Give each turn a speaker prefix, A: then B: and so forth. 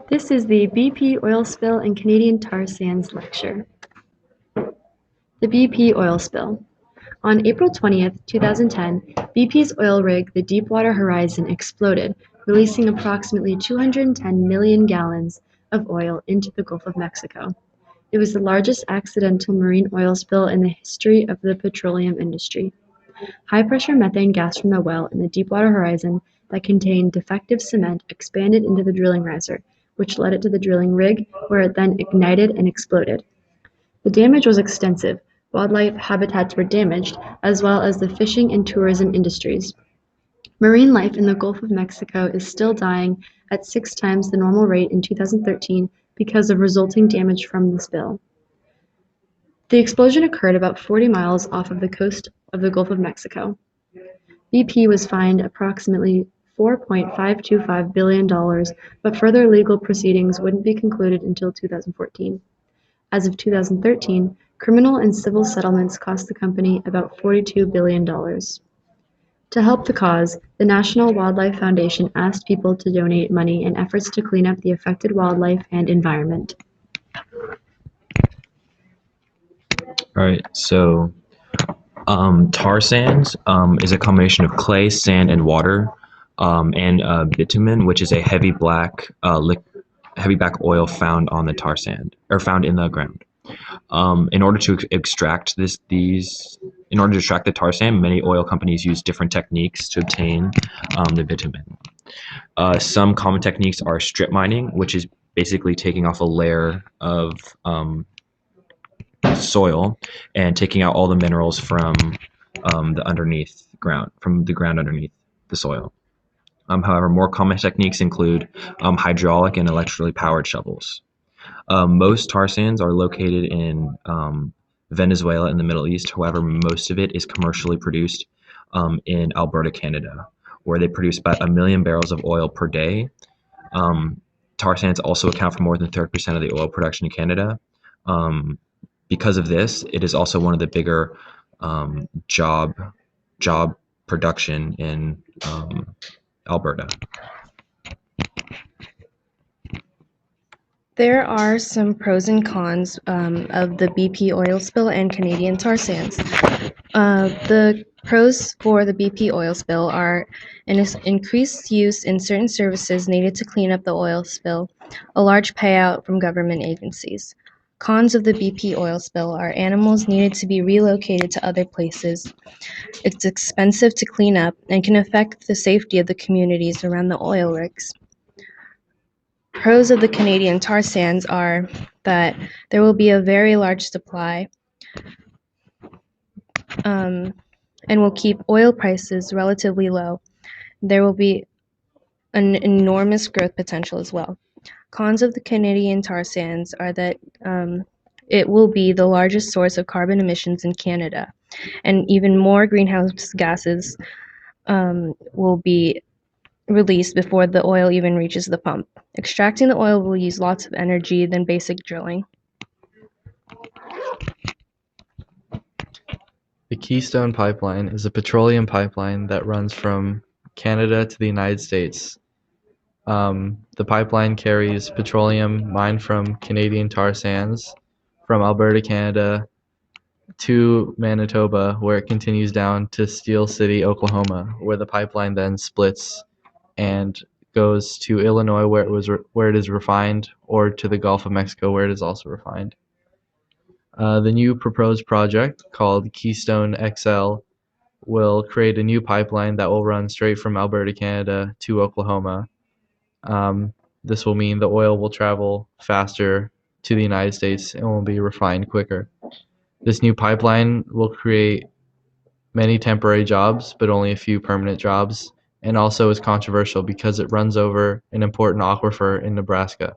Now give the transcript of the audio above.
A: This is the BP oil spill and Canadian tar sands lecture. The BP oil spill. On April 20th, 2010, BP's oil rig, the Deepwater Horizon, exploded, releasing approximately 210 million gallons of oil into the Gulf of Mexico. It was the largest accidental marine oil spill in the history of the petroleum industry. High-pressure methane gas from the well in the Deepwater Horizon that contained defective cement expanded into the drilling riser, which led it to the drilling rig, where it then ignited and exploded. The damage was extensive. Wildlife habitats were damaged, as well as the fishing and tourism industries. Marine life in the Gulf of Mexico is still dying at 6 times the normal rate in 2013 because of resulting damage from the spill. The explosion occurred about 40 miles off of the coast of the Gulf of Mexico. BP was fined approximately $4.525 billion, but further legal proceedings wouldn't be concluded until 2014. As of 2013, criminal and civil settlements cost the company about $42 billion. To help the cause, the National Wildlife Foundation asked people to donate money in efforts to clean up the affected wildlife and environment.
B: All right, so tar sands is a combination of clay, sand, and water, and bitumen, which is a heavy black oil found on the tar sand or found in the ground. In order to extract in order to extract the tar sand, many oil companies use different techniques to obtain the bitumen. Some common techniques are strip mining, which is basically taking off a layer of soil and taking out all the minerals from from the ground underneath the soil. However, more common techniques include hydraulic and electrically powered shovels. Most tar sands are located in Venezuela in the Middle East. However, most of it is commercially produced in Alberta, Canada, where they produce about 1 million barrels of oil per day. Tar sands also account for more than 30% of the oil production in Canada. Because of this, it is also one of the bigger job production in Alberta.
C: There are some pros and cons of the BP oil spill and Canadian tar sands. The pros for the BP oil spill are an increased use in certain services needed to clean up the oil spill, a large payout from government agencies. Cons of the BP oil spill are animals needed to be relocated to other places. It's expensive to clean up and can affect the safety of the communities around the oil rigs. Pros of the Canadian tar sands are that there will be a very large supply and will keep oil prices relatively low. There will be an enormous growth potential as well. Cons of the Canadian tar sands are that it will be the largest source of carbon emissions in Canada, and even more greenhouse gases will be released before the oil even reaches the pump. Extracting the oil will use lots of energy than basic drilling.
D: The Keystone Pipeline is a petroleum pipeline that runs from Canada to the United States. The pipeline carries petroleum mined from Canadian tar sands from Alberta, Canada, to Manitoba, where it continues down to Steel City, Oklahoma, where the pipeline then splits and goes to Illinois, where it is refined, or to the Gulf of Mexico, where it is also refined. The new proposed project, called Keystone XL, will create a new pipeline that will run straight from Alberta, Canada, to Oklahoma. This will mean the oil will travel faster to the United States and will be refined quicker. This new pipeline will create many temporary jobs, but only a few permanent jobs, and also is controversial because it runs over an important aquifer in Nebraska.